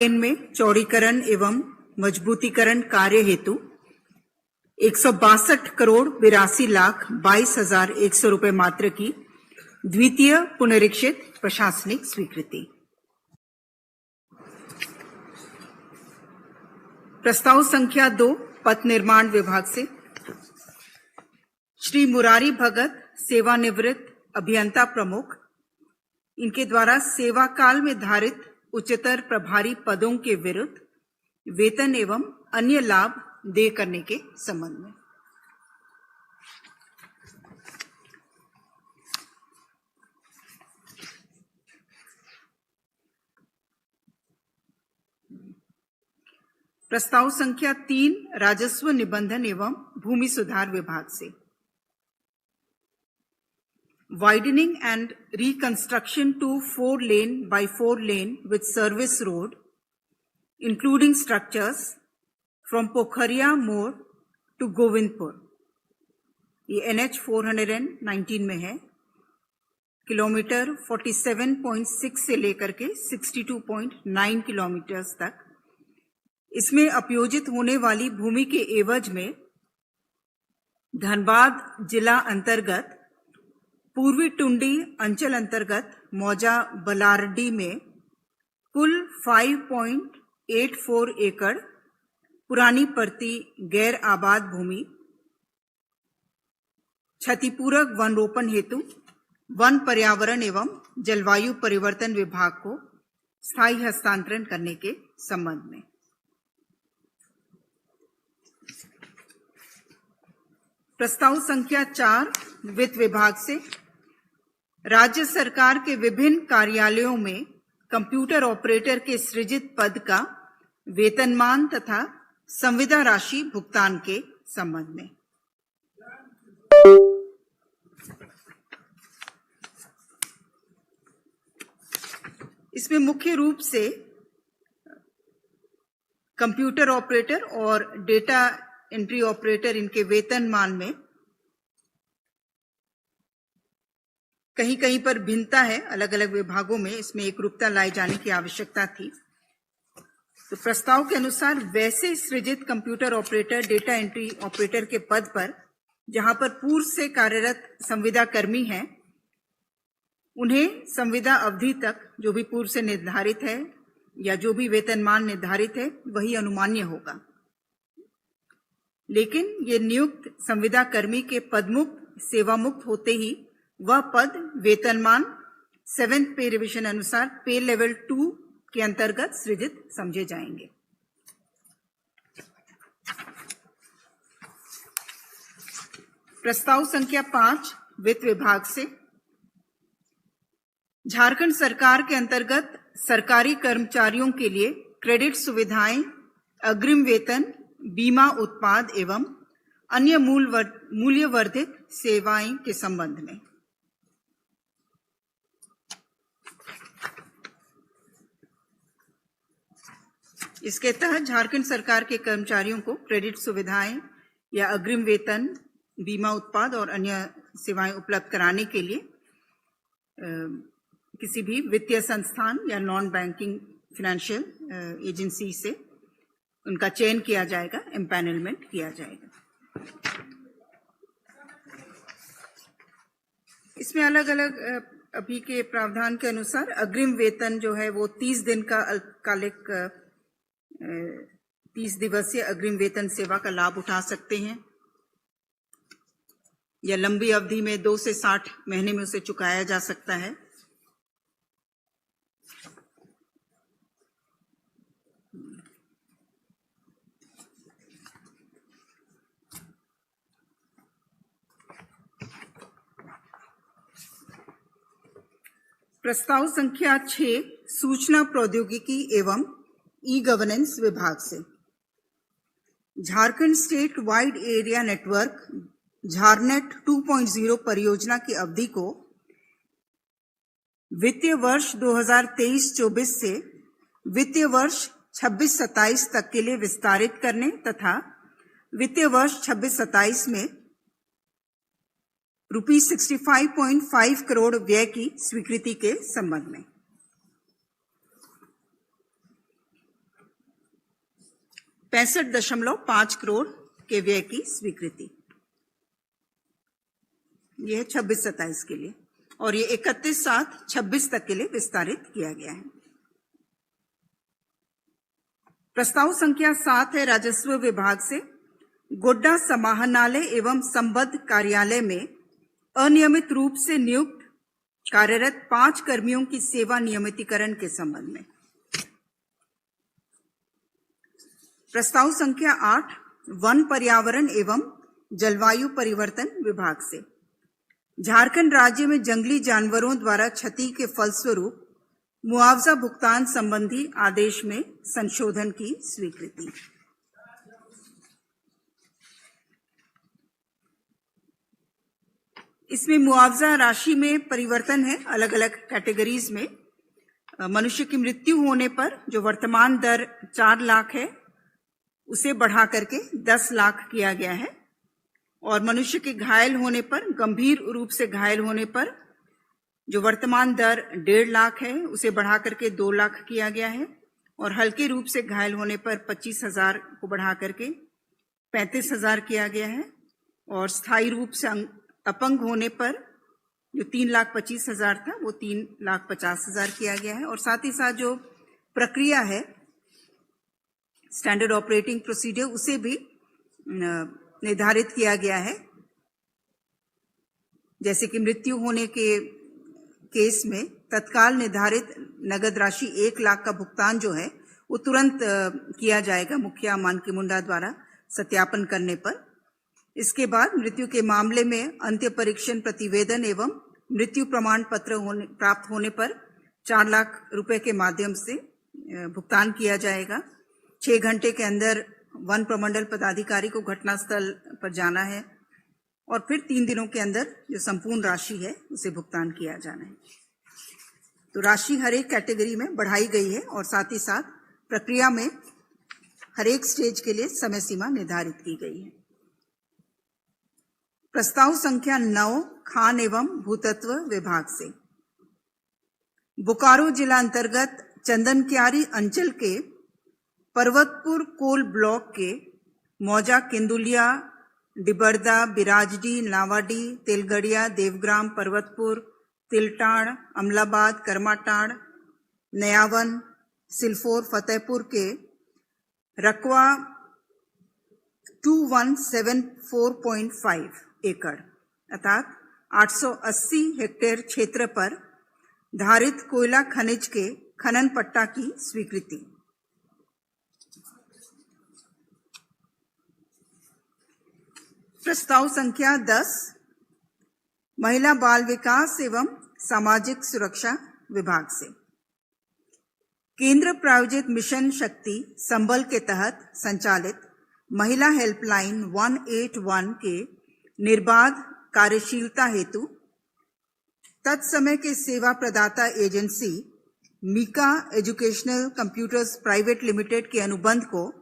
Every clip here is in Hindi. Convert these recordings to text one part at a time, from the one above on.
में चौड़ीकरण एवं मजबूतीकरण कार्य हेतु 162,82,82,100 रुपए मात्र की द्वितीय पुनरीक्षित प्रशासनिक स्वीकृति। प्रस्ताव संख्या 2 पथ निर्माण विभाग से श्री मुरारी भगत सेवानिवृत्त अभियंता प्रमुख, इनके द्वारा सेवा काल में धारित उच्चतर प्रभारी पदों के विरुद्ध वेतन एवं अन्य लाभ देय करने के संबंध में। प्रस्ताव संख्या 3 राजस्व निबंधन एवं भूमि सुधार विभाग से widening and reconstruction to 4 lane by 4 lane with service road, including structures from Pokhariya Mode to Govindpur. ये NH 419 में है। किलोमीटर 47.6 से लेकर के 62.9 किलोमीटर तक। इसमें अपयोजित होने वाली भूमि के एवज में धनबाद जिला अंतर्गत पूर्वी टुंडी अंचल अंतर्गत मौजा बलारडी में कुल 5.84 एकड़ पुरानी परती गैर आबाद भूमि क्षतिपूरक वन रोपण हेतु वन पर्यावरण एवं जलवायु परिवर्तन विभाग को स्थायी हस्तांतरण करने के संबंध में। प्रस्ताव संख्या 4 वित्त विभाग से राज्य सरकार के विभिन्न कार्यालयों में कंप्यूटर ऑपरेटर के सृजित पद का वेतनमान तथा संविदा राशि भुगतान के संबंध में। इसमें मुख्य रूप से कंप्यूटर ऑपरेटर और डेटा एंट्री ऑपरेटर, इनके वेतनमान में कहीं कहीं पर भिन्नता है। अलग अलग विभागों में इसमें एकरूपता लाए जाने की आवश्यकता थी। तो प्रस्ताव के अनुसार वैसे सृजित computer operator, data entry operator के पद पर जहां पर पूर्व से कार्यरत संविदा कर्मी हैं, उन्हें संविदा अवधि तक जो भी पूर्व से निर्धारित है या जो भी वेतनमान निर्धारित है वही अनुमान्य होगा। लेकिन ये नियुक्त संविदा कर्मी के पदमुक्त सेवा मुक्त होते ही वह पद वेतनमान 7th पे रिविजन अनुसार पे लेवल 2 के अंतर्गत सृजित समझे जाएंगे। प्रस्ताव संख्या 5 वित्त विभाग से झारखंड सरकार के अंतर्गत सरकारी कर्मचारियों के लिए क्रेडिट सुविधाएं, अग्रिम वेतन, बीमा उत्पाद एवं अन्य मूल्यवर्धित सेवाएं के संबंध में। इसके तहत झारखंड सरकार के कर्मचारियों को क्रेडिट सुविधाएं या अग्रिम वेतन, बीमा उत्पाद और अन्य सेवाएं उपलब्ध कराने के लिए किसी भी वित्तीय संस्थान या नॉन बैंकिंग फाइनेंशियल एजेंसी से उनका चयन किया जाएगा, एम्पैनलमेंट किया जाएगा। इसमें अलग अलग अभी के प्रावधान के अनुसार अग्रिम वेतन जो है वो 30 दिन का अल्पकालिक 30 दिवसीय अग्रिम वेतन सेवा का लाभ उठा सकते हैं या लंबी अवधि में 2 से 60 महीने में उसे चुकाया जा सकता है। प्रस्ताव संख्या 6 सूचना प्रौद्योगिकी एवं ई गवर्नेंस विभाग से Jharkhand state wide area network Jharnet 2.0 परियोजना की अवधि को वित्तीय वर्ष 2023-24 से वित्तीय वर्ष 26-27 तक के लिए विस्तारित करने तथा वित्तीय वर्ष 26-27 में ₹65.5 करोड़ व्यय की स्वीकृति के संबंध में। 65.5 करोड़ के व्यय की स्वीकृति। यह 26-27 के लिए, और ये 31/7/26 तक के लिए विस्तारित किया गया है। प्रस्ताव संख्या 7 है राजस्व विभाग से गोड्डा समाहरणालय एवं संबद्ध कार्यालय में अनियमित रूप से नियुक्त कार्यरत 5 कर्मियों की सेवा नियमितीकरण के संबंध में। प्रस्ताव संख्या 8 वन पर्यावरण एवं जलवायु परिवर्तन विभाग से झारखंड राज्य में जंगली जानवरों द्वारा क्षति के फलस्वरूप मुआवजा भुगतान संबंधी आदेश में संशोधन की स्वीकृति। इसमें मुआवजा राशि में परिवर्तन है। अलग अलग कैटेगरीज में मनुष्य की मृत्यु होने पर जो वर्तमान दर 4 लाख है उसे बढ़ा करके 10 लाख किया गया है, और मनुष्य के घायल होने पर, गंभीर रूप से घायल होने पर जो वर्तमान दर 1.5 लाख है उसे बढ़ा करके 2 लाख किया गया है, और हल्के रूप से घायल होने पर 25,000 को बढ़ा करके 35,000 किया गया है, और स्थायी रूप से अपंग होने पर जो 3,25,000 था वो 3,50,000 किया गया है। और साथ ही साथ जो प्रक्रिया है स्टैंडर्ड ऑपरेटिंग प्रोसीजर उसे भी निर्धारित किया गया है। जैसे कि मृत्यु होने के केस में तत्काल निर्धारित नगद राशि 1 लाख का भुगतान जो है वो तुरंत किया जाएगा मुखिया मानकी मुंडा द्वारा सत्यापन करने पर। इसके बाद मृत्यु के मामले में अंत्य परीक्षण प्रतिवेदन एवं मृत्यु प्रमाण पत्र प्राप्त होने पर 4 लाख रुपए के माध्यम से भुगतान किया जाएगा। 6 घंटे के अंदर वन प्रमंडल पदाधिकारी को घटनास्थल पर जाना है, और फिर 3 दिनों के अंदर जो संपूर्ण राशि है उसे भुगतान किया जाना है। तो राशि हर एक कैटेगरी में बढ़ाई गई है, और साथ ही साथ प्रक्रिया में हर एक स्टेज के लिए समय सीमा निर्धारित की गई है। प्रस्ताव संख्या 9 खान एवं भूतत्व विभाग से बोकारो जिला अंतर्गत चंदनक्यारी अंचल के पर्वतपुर कोल ब्लॉक के मौजा, केंदुलिया, डिबरदा, बिराजडी, नावाडी, तेलगड़िया, देवग्राम, पर्वतपुर, तिलटाड़, अमलाबाद, करमाटाड़, नयावन, सिलफोर, फतेहपुर के रकवा 2174.5 एकड़ अर्थात 880 हेक्टेयर क्षेत्र पर धारित कोयला खनिज के खनन पट्टा की स्वीकृति। प्रस्ताव संख्या 10 महिला बाल विकास एवं सामाजिक सुरक्षा विभाग से केंद्र प्रायोजित मिशन शक्ति संबल के तहत संचालित महिला हेल्पलाइन 181 के निर्बाध कार्यशीलता हेतु तत्समय के सेवा प्रदाता agency Mica educational computers private limited के अनुबंध को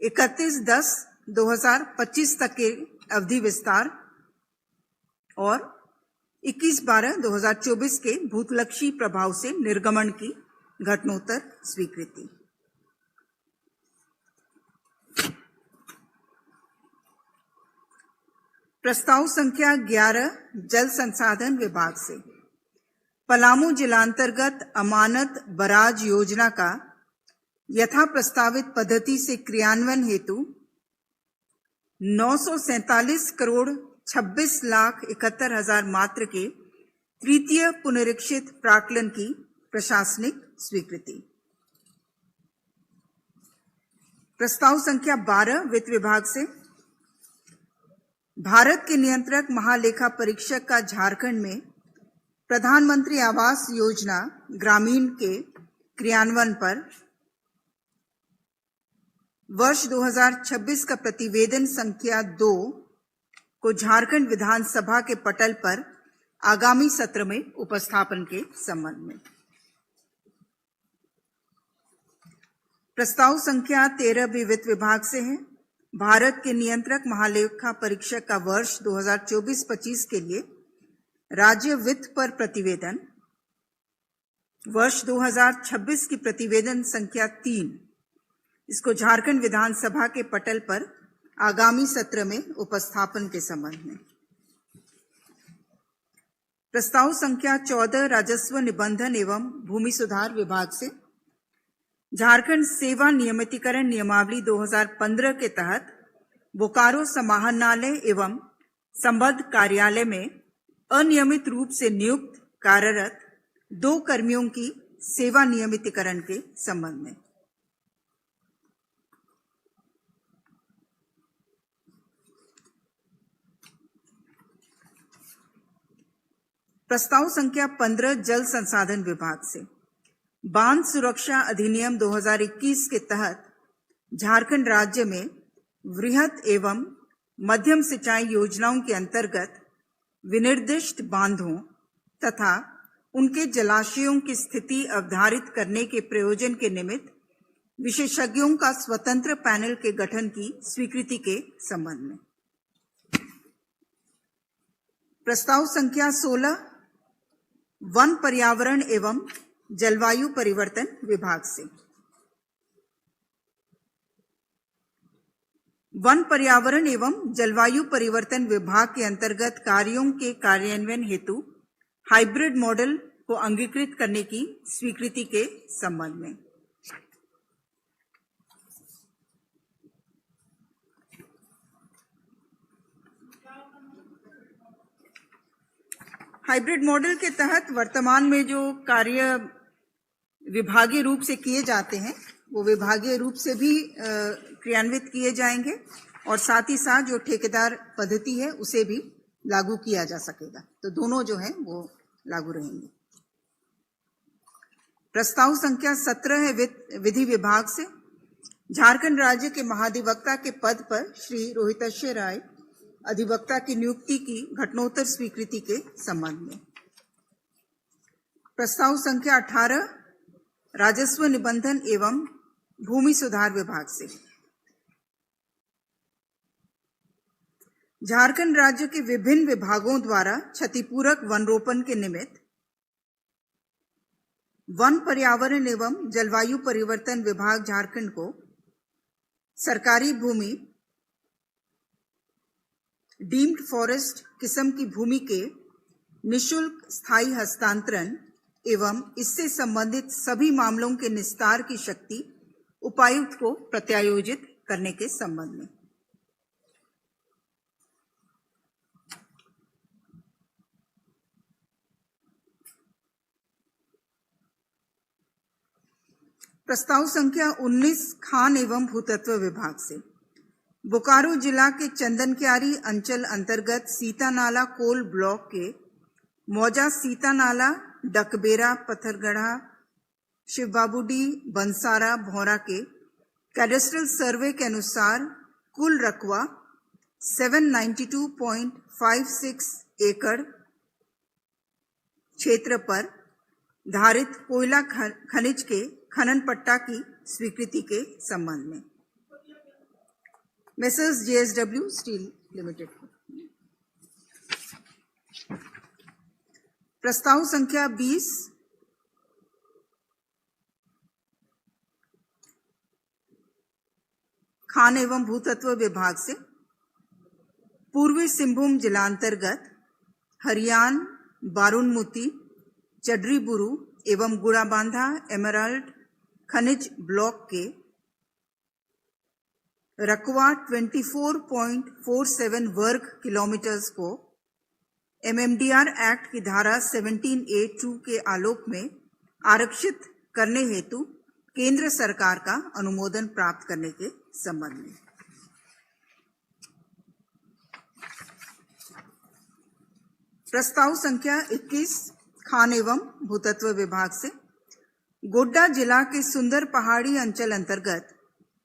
31/10/2025 तक के अवधि विस्तार और 21/12/2024 के भूतलक्षी प्रभाव से निर्गमन की घटनोत्तर स्वीकृति। प्रस्ताव संख्या 11 जल संसाधन विभाग से पलामू जिलांतर्गत अमानत बराज योजना का यथा प्रस्तावित पद्धति से क्रियान्वयन हेतु 947 करोड़ 26 लाख 71 हजार मात्र के तृतीय पुनरीक्षित प्राक्कलन की प्रशासनिक स्वीकृति। प्रस्ताव संख्या 12 वित्त विभाग से भारत के नियंत्रक महालेखा परीक्षक का झारखंड में प्रधानमंत्री आवास योजना ग्रामीण के क्रियान्वयन पर वर्ष 2026 का प्रतिवेदन संख्या 2 को झारखंड विधानसभा के पटल पर आगामी सत्र में उपस्थापन के संबंध में। प्रस्ताव संख्या 13 भी वित्त विभाग से है। भारत के नियंत्रक महालेखा परीक्षक का वर्ष 2024-25 के लिए राज्य वित्त पर प्रतिवेदन, वर्ष 2026 की प्रतिवेदन संख्या 3 इसको झारखंड विधानसभा के पटल पर आगामी सत्र में उपस्थापन के संबंध में। प्रस्ताव संख्या 14 राजस्व निबंधन एवं भूमि सुधार विभाग से झारखंड सेवा नियमितीकरण नियमावली 2015 के तहत बोकारो समाहरणालय एवं संबद्ध कार्यालय में अनियमित रूप से नियुक्त कार्यरत 2 कर्मियों की सेवा नियमितीकरण के संबंध में। प्रस्ताव संख्या 15 जल संसाधन विभाग से बांध सुरक्षा अधिनियम 2021 के तहत झारखंड राज्य में वृहद एवं मध्यम सिंचाई योजनाओं के अंतर्गत विनिर्दिष्ट बांधों तथा उनके जलाशयों की स्थिति अवधारित करने के प्रयोजन के निमित्त विशेषज्ञों का स्वतंत्र पैनल के गठन की स्वीकृति के संबंध में। प्रस्ताव संख्या 16 वन पर्यावरण एवं जलवायु परिवर्तन विभाग से वन पर्यावरण एवं जलवायु परिवर्तन विभाग के अंतर्गत कार्यों के कार्यान्वयन हेतु हाइब्रिड मॉडल को अंगीकृत करने की स्वीकृति के संबंध में। हाइब्रिड मॉडल के तहत वर्तमान में जो कार्य विभागीय रूप से किए जाते हैं वो विभागीय रूप से भी क्रियान्वित किए जाएंगे और साथ ही साथ जो ठेकेदार पद्धति है उसे भी लागू किया जा सकेगा, तो दोनों जो है वो लागू रहेंगे। प्रस्ताव संख्या 17 है विधि विभाग से झारखंड राज्य के महाधिवक्ता के पद पर श्री रोहितश्य राय अधिवक्ता की नियुक्ति की घटनोत्तर स्वीकृति के संबंध में। प्रस्ताव संख्या 18 राजस्व निबंधन एवं भूमि सुधार विभाग से झारखंड राज्य के विभिन्न विभागों द्वारा क्षतिपूरक वनरोपण के निमित्त वन पर्यावरण एवं जलवायु परिवर्तन विभाग झारखंड को सरकारी भूमि डीम्ड फॉरेस्ट किस्म की भूमि के निशुल्क स्थायी हस्तांतरण एवं इससे संबंधित सभी मामलों के निस्तार की शक्ति उपायुक्त को प्रत्यायोजित करने के संबंध में। प्रस्ताव संख्या 19 खान एवं भूतत्व विभाग से बोकारो जिला के चंदनक्यारी अंचल अंतर्गत सीतानाला कोल ब्लॉक के मौजा सीतानाला डकबेरा पत्थरगढ़ा शिवबाबूडी बंसारा भौरा के कैडेस्ट्रल सर्वे के अनुसार कुल रकबा 792.56 एकड़ क्षेत्र पर धारित कोयला खनिज के खनन पट्टा की स्वीकृति के संबंध में। Messrs JSW steel limited. प्रस्ताव संख्या 20 खान एवं भूतत्व विभाग से पूर्वी सिंहभूम जिला अंतर्गत हरियाण बारुनमुती चड्रीबुरु एवं गुड़ाबांधा एमराल्ड खनिज ब्लॉक के रकबा 24.47 वर्ग किलोमीटर्स को MMDR एक्ट की धारा 17A(2) के आलोक में आरक्षित करने हेतु केंद्र सरकार का अनुमोदन प्राप्त करने के संबंध में। प्रस्ताव संख्या 21 खान एवं भूतत्व विभाग से गोड्डा जिला के सुंदर पहाड़ी अंचल अंतर्गत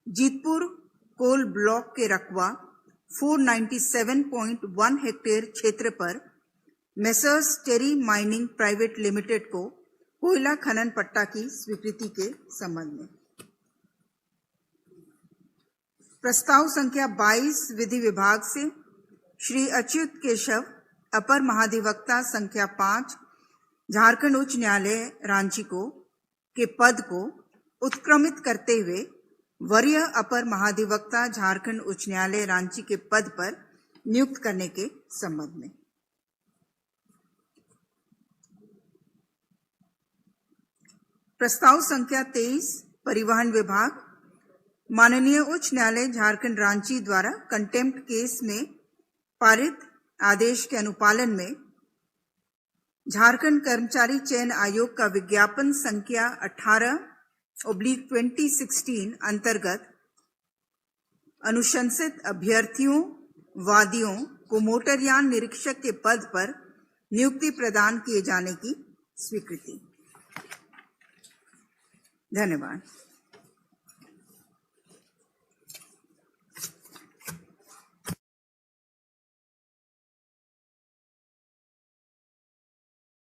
जीतपुर कोल ब्लॉक के रकबा 497.1 हेक्टेयर क्षेत्र पर मेसर्स टेरी माइनिंग प्राइवेट लिमिटेड को कोयला खनन पट्टा की स्वीकृति के संबंध में। प्रस्ताव संख्या 22 विधि विभाग से श्री अच्युत केशव अपर महाधिवक्ता संख्या 5 झारखंड उच्च न्यायालय रांची को के पद को उत्क्रमित करते हुए वरीय अपर महाधिवक्ता झारखंड उच्च न्यायालय रांची के पद पर नियुक्त करने के संबंध में। प्रस्ताव संख्या 23 परिवहन विभाग माननीय उच्च न्यायालय झारखंड रांची द्वारा कंटेम्प्ट केस में पारित आदेश के अनुपालन में झारखंड कर्मचारी चयन आयोग का विज्ञापन संख्या 18/2016 अंतर्गत अनुशंसित अभ्यर्थियों वादियों को मोटरयान निरीक्षक के पद पर नियुक्ति प्रदान किए जाने की स्वीकृति। धन्यवाद।